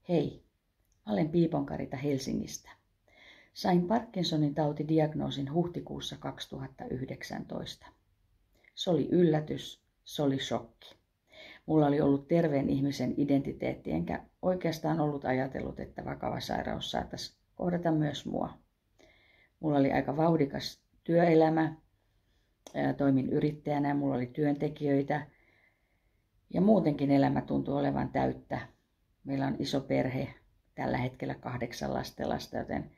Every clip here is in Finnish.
Hei, mä olen Piipon-Karita Helsingistä. Sain Parkinsonin tautidiagnoosin huhtikuussa 2019. Se oli yllätys, se oli shokki. Mulla oli ollut terveen ihmisen identiteetti, enkä oikeastaan ollut ajatellut, että vakava sairaus saattaisi kohdata myös mua. Mulla oli aika vauhdikas työelämä, toimin yrittäjänä ja mulla oli työntekijöitä. Ja muutenkin elämä tuntui olevan täyttä. Meillä on iso perhe, tällä hetkellä 8 lastenlasta, joten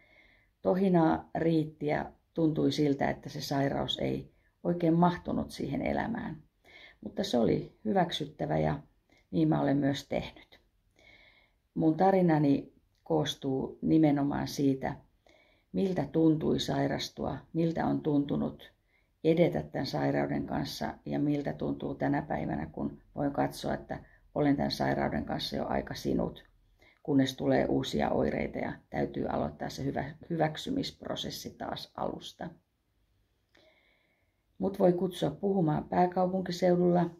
tohinaa riitti ja tuntui siltä, että se sairaus ei oikein mahtunut siihen elämään. Mutta se oli hyväksyttävä ja niin mä olen myös tehnyt. Mun tarinani koostuu nimenomaan siitä, miltä tuntui sairastua, miltä on tuntunut edetä tämän sairauden kanssa ja miltä tuntuu tänä päivänä, kun voin katsoa, että olen tämän sairauden kanssa jo aika sinut, kunnes tulee uusia oireita ja täytyy aloittaa se hyväksymisprosessi taas alusta. Mut voi kutsua puhumaan pääkaupunkiseudulla.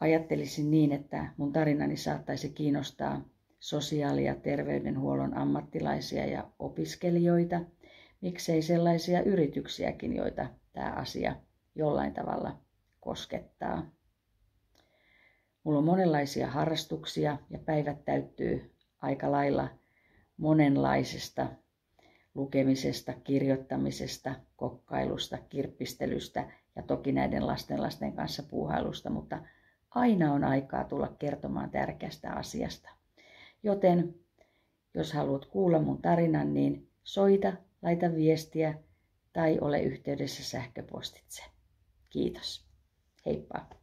Ajattelisin niin, että mun tarinani saattaisi kiinnostaa sosiaali- ja terveydenhuollon ammattilaisia ja opiskelijoita. Miksei sellaisia yrityksiäkin, joita tämä asia jollain tavalla koskettaa. Mulla on monenlaisia harrastuksia ja päivät täyttyy aika lailla monenlaisesta lukemisesta, kirjoittamisesta, kokkailusta, kirppistelystä ja toki näiden lasten kanssa puuhailusta, mutta aina on aikaa tulla kertomaan tärkeästä asiasta. Joten jos haluat kuulla mun tarinan, niin soita, laita viestiä tai ole yhteydessä sähköpostitse. Kiitos. Heippa.